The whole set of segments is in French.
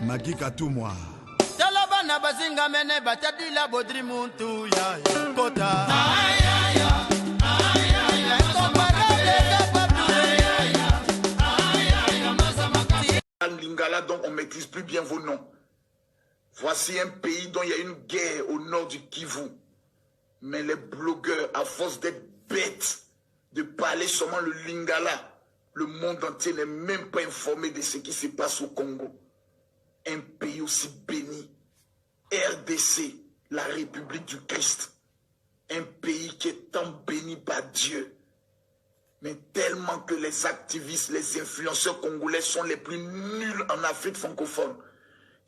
Magi Katumwa. Talabana bazinga mene batadila bodri muntu ya kota. Lingala, donc on ne maîtrise plus bien vos noms. Voici un pays dont il y a une guerre au nord du Kivu. Mais les blogueurs, à force d'être bêtes, de parler seulement le Lingala, le monde entier n'est même pas informé de ce qui se passe au Congo. Un pays aussi béni. RDC, la République du Christ. Un pays qui est tant béni par Dieu. Mais tellement que les activistes, les influenceurs congolais sont les plus nuls en Afrique francophone.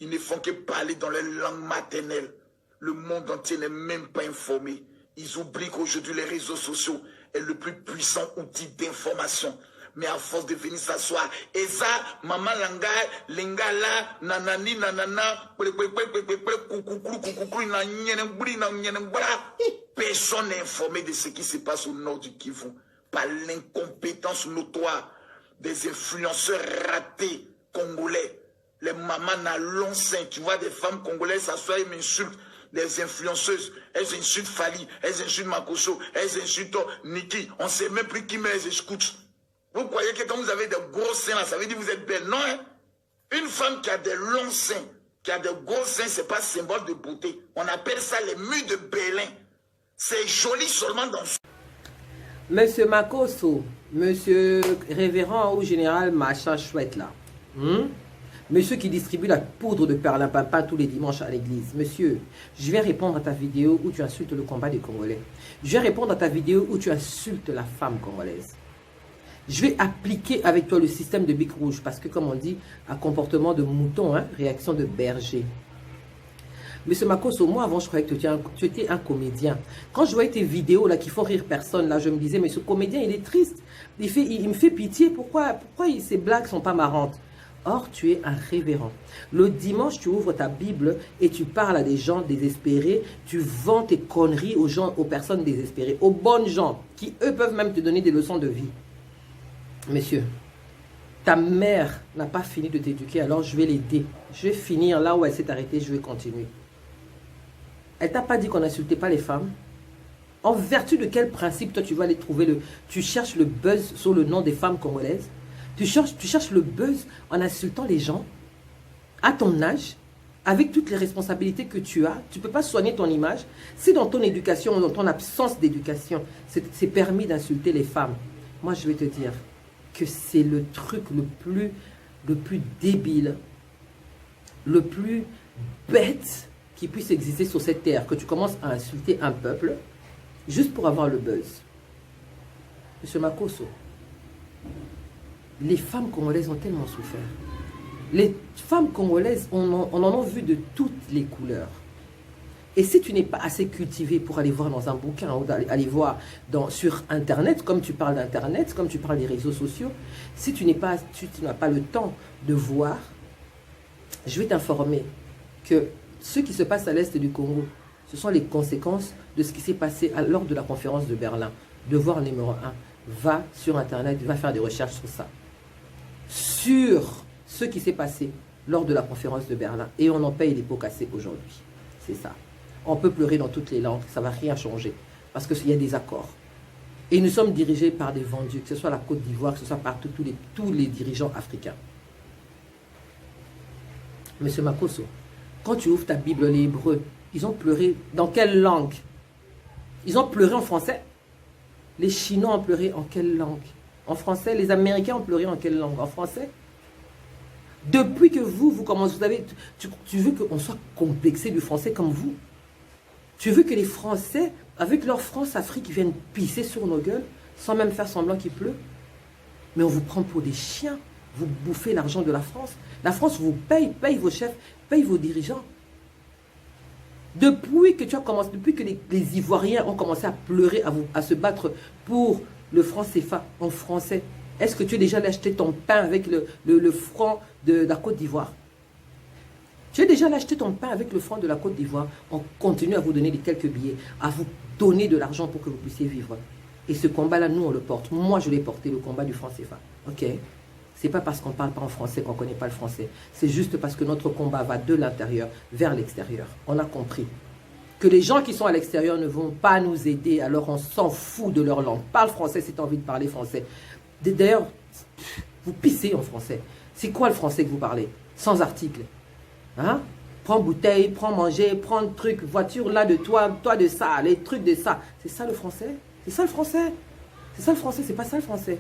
Ils ne font que parler dans leur langue maternelle. Le monde entier n'est même pas informé. Ils oublient qu'aujourd'hui les réseaux sociaux est le plus puissant outil d'information. Mais à force de venir s'asseoir, Eza, Maman Langa, Lingala, Nanani, Nanana, personne n'est informé de ce qui se passe au nord du Kivu. Par l'incompétence notoire des influenceurs ratés congolais. Les mamans à long sein, tu vois des femmes congolaises s'asseoir et m'insultent. Les influenceuses, elles insultent Fali, elles insultent Makoso, elles insultent Niki. On ne sait même plus qui met elles écoutent. Vous croyez que quand vous avez des gros seins là, ça veut dire que vous êtes belle? Non, hein? Une femme qui a des longs seins, qui a des gros seins, ce n'est pas symbole de beauté. On appelle ça les murs de Berlin. C'est joli seulement dans... Monsieur Makoso, monsieur révérend ou général machin chouette là. Monsieur qui distribue la poudre de perlimpinpin tous les dimanches à l'église. Monsieur, je vais répondre à ta vidéo où tu insultes le combat des Congolais. Je vais répondre à ta vidéo où tu insultes la femme congolaise. Je vais appliquer avec toi le système de bic rouge parce que comme on dit, un comportement de mouton, hein, réaction de berger. Monsieur Makoso, moi avant je croyais que tu étais un comédien. Quand je voyais tes vidéos là qui font rire personne, là je me disais mais ce comédien il est triste. Il me fait pitié, pourquoi ces blagues sont pas marrantes? Or tu es un révérend. Le dimanche tu ouvres ta Bible et tu parles à des gens désespérés. Tu vends tes conneries aux gens, aux personnes désespérées, aux bonnes gens qui eux peuvent même te donner des leçons de vie. Monsieur, ta mère n'a pas fini de t'éduquer, alors je vais l'aider. Je vais finir là où elle s'est arrêtée, je vais continuer. Elle t'a pas dit qu'on n'insultait pas les femmes? En vertu de quel principe, toi, tu vas aller trouver tu cherches le buzz sur le nom des femmes congolaises? Tu cherches le buzz en insultant les gens? À ton âge, avec toutes les responsabilités que tu as, tu ne peux pas soigner ton image. Si dans ton éducation, dans ton absence d'éducation, c'est permis d'insulter les femmes, moi, je vais te dire que c'est le truc le plus débile, le plus bête qui puisse exister sur cette terre, que tu commences à insulter un peuple juste pour avoir le buzz. Monsieur Makoso, les femmes congolaises ont tellement souffert. Les femmes congolaises, on en a vu de toutes les couleurs. Et si tu n'es pas assez cultivé pour aller voir dans un bouquin ou aller voir sur Internet, comme tu parles d'Internet, comme tu parles des réseaux sociaux, si tu n'as pas le temps de voir, je vais t'informer que ce qui se passe à l'est du Congo, ce sont les conséquences de ce qui s'est passé lors de la conférence de Berlin. Devoir numéro 1, va sur Internet, va faire des recherches sur ça. Sur ce qui s'est passé lors de la conférence de Berlin. Et on en paye les pots cassés aujourd'hui. C'est ça. On peut pleurer dans toutes les langues, ça ne va rien changer. Parce qu'il y a des accords. Et nous sommes dirigés par des vendus, que ce soit la Côte d'Ivoire, que ce soit partout, tous les dirigeants africains. Monsieur Makoso, quand tu ouvres ta Bible, les Hébreux, ils ont pleuré dans quelle langue? Ils ont pleuré en français. Les Chinois ont pleuré en quelle langue? En français. Les Américains ont pleuré en quelle langue? En français. Depuis que vous commencez, vous savez, tu veux qu'on soit complexé du français comme vous? Tu veux que les Français, avec leur France-Afrique, viennent pisser sur nos gueules, sans même faire semblant qu'il pleut? Mais on vous prend pour des chiens. Vous bouffez l'argent de la France. La France vous paye vos chefs, paye vos dirigeants. Depuis que depuis que les Ivoiriens ont commencé à pleurer, à se battre pour le franc CFA en français, est-ce que tu as déjà acheté ton pain avec le franc de la Côte d'Ivoire? Tu as déjà acheté ton pain avec le franc de la Côte d'Ivoire? On continue à vous donner quelques billets, à vous donner de l'argent pour que vous puissiez vivre. Et ce combat-là, nous, on le porte. Moi, je l'ai porté, le combat du franc CFA. Ok? C'est pas parce qu'on ne parle pas en français qu'on ne connaît pas le français. C'est juste parce que notre combat va de l'intérieur vers l'extérieur. On a compris que les gens qui sont à l'extérieur ne vont pas nous aider, alors on s'en fout de leur langue. Parle français si tu as envie de parler français. D'ailleurs, vous pissez en français. C'est quoi le français que vous parlez? Sans article. Hein? Prends bouteille, prends manger, prends truc, voiture là de toi, toi de ça, les trucs de ça. C'est ça le français? C'est ça le français? C'est ça le français, c'est pas ça le français.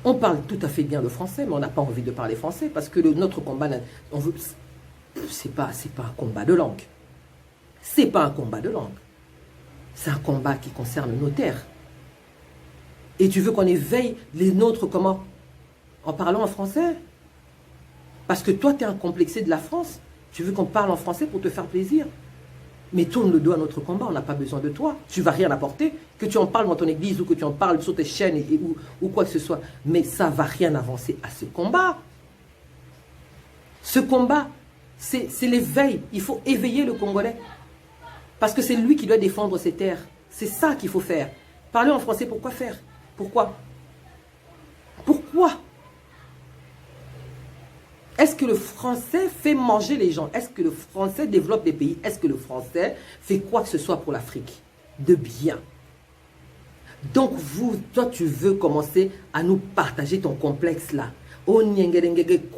On parle tout à fait bien le français, mais on n'a pas envie de parler français parce que notre combat, c'est pas un combat de langue. C'est pas un combat de langue. C'est un combat qui concerne nos terres. Et tu veux qu'on éveille les nôtres comment? En parlant en français? Parce que toi, tu es un complexé de la France. Tu veux qu'on parle en français pour te faire plaisir? Mais tourne le dos à notre combat, on n'a pas besoin de toi. Tu ne vas rien apporter. Que tu en parles dans ton église ou que tu en parles sur tes chaînes ou quoi que ce soit. Mais ça ne va rien avancer à ce combat. Ce combat, c'est l'éveil. Il faut éveiller le Congolais. Parce que c'est lui qui doit défendre ses terres. C'est ça qu'il faut faire. Parler en français, pourquoi faire? Pourquoi? Pourquoi? Est-ce que le français fait manger les gens? Est-ce que le français développe des pays? Est-ce que le français fait quoi que ce soit pour l'Afrique? De bien. Donc, toi, tu veux commencer à nous partager ton complexe là. Oh,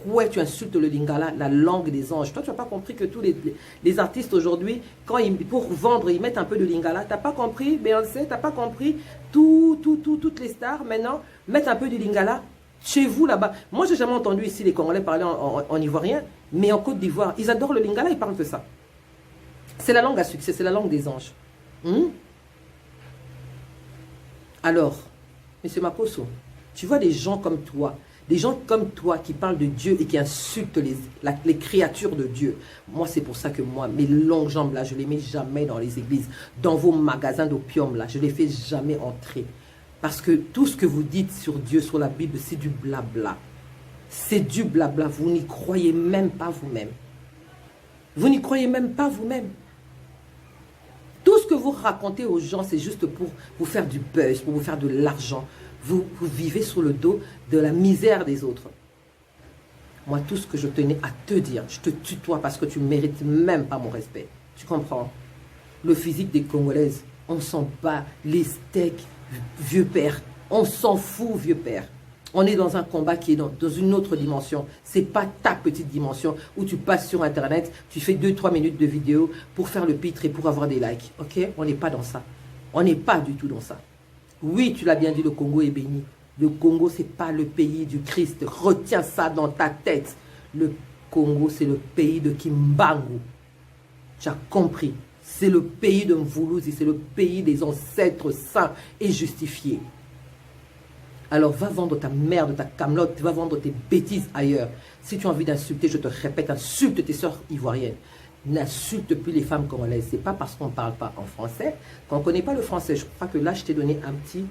quoi, tu insultes le lingala, la langue des anges. Toi, tu n'as pas compris que tous les artistes aujourd'hui, pour vendre, ils mettent un peu de lingala. Tu n'as pas compris, Beyoncé, tu n'as pas compris. Toutes les stars, maintenant, mettent un peu de lingala. Chez vous, là-bas. Moi, j'ai jamais entendu ici les Congolais parler en ivoirien, mais en Côte d'Ivoire, ils adorent le lingala, ils parlent de ça. C'est la langue à succès, c'est la langue des anges. Alors, M. Makosso, tu vois des gens comme toi qui parlent de Dieu et qui insultent les créatures de Dieu. Moi, c'est pour ça que moi, mes longues jambes là, je ne les mets jamais dans les églises, dans vos magasins d'opium là, je ne les fais jamais entrer. Parce que tout ce que vous dites sur Dieu, sur la Bible, c'est du blabla. C'est du blabla. Vous n'y croyez même pas vous-même. Vous n'y croyez même pas vous-même. Tout ce que vous racontez aux gens, c'est juste pour vous faire du buzz, pour vous faire de l'argent. Vous vivez sur le dos de la misère des autres. Moi, tout ce que je tenais à te dire, je te tutoie parce que tu ne mérites même pas mon respect. Tu comprends? Le physique des Congolaises, on s'en bat les steaks. Vieux père, on s'en fout, vieux père. On est dans un combat qui est dans une autre dimension. Ce n'est pas ta petite dimension où tu passes sur Internet, tu fais 2-3 minutes de vidéo pour faire le pitre et pour avoir des likes. Ok? On n'est pas dans ça. On n'est pas du tout dans ça. Oui, tu l'as bien dit, le Congo est béni. Le Congo, ce n'est pas le pays du Christ. Retiens ça dans ta tête. Le Congo, c'est le pays de Kimbangu. Tu as compris? C'est le pays de Mvoulouzi, c'est le pays des ancêtres saints et justifiés. Alors va vendre ta merde, ta camelote, va vendre tes bêtises ailleurs. Si tu as envie d'insulter, je te répète, insulte tes sœurs ivoiriennes. N'insulte plus les femmes congolaises. Ce n'est pas parce qu'on ne parle pas en français qu'on ne connaît pas le français. Je crois que là, je t'ai donné un petit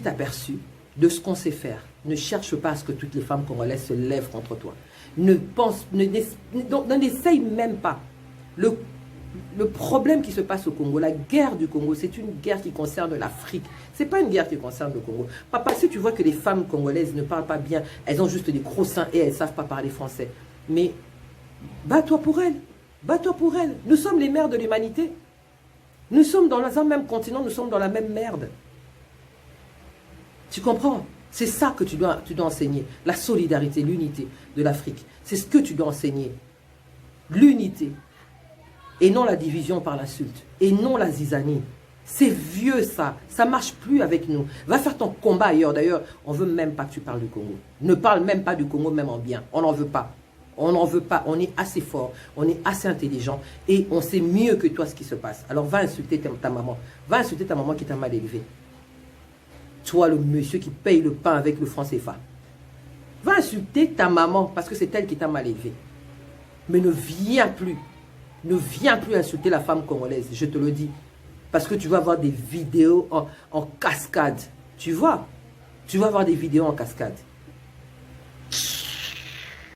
aperçu de ce qu'on sait faire. Ne cherche pas à ce que toutes les femmes congolaises se lèvent contre toi. N'essaye même pas. Le problème qui se passe au Congo, la guerre du Congo, c'est une guerre qui concerne l'Afrique. Ce n'est pas une guerre qui concerne le Congo. Papa, si tu vois que les femmes congolaises ne parlent pas bien, elles ont juste des gros seins et elles ne savent pas parler français. Mais bats-toi pour elles. Bats-toi pour elles. Nous sommes les mères de l'humanité. Nous sommes dans un même continent, nous sommes dans la même merde. Tu comprends? C'est ça que tu dois enseigner. La solidarité, l'unité de l'Afrique. C'est ce que tu dois enseigner. L'unité. Et non la division par l'insulte. Et non la zizanie. C'est vieux ça. Ça ne marche plus avec nous. Va faire ton combat ailleurs. D'ailleurs, on ne veut même pas que tu parles du Congo. Ne parle même pas du Congo, même en bien. On n'en veut pas. On n'en veut pas. On est assez fort. On est assez intelligent. Et on sait mieux que toi ce qui se passe. Alors va insulter ta maman. Va insulter ta maman qui t'a mal élevé. Toi, le monsieur qui paye le pain avec le franc CFA. Va insulter ta maman parce que c'est elle qui t'a mal élevé. Mais ne viens plus insulter la femme congolaise, je te le dis. Parce que tu vas avoir des vidéos en cascade. Tu vas avoir des vidéos en cascade.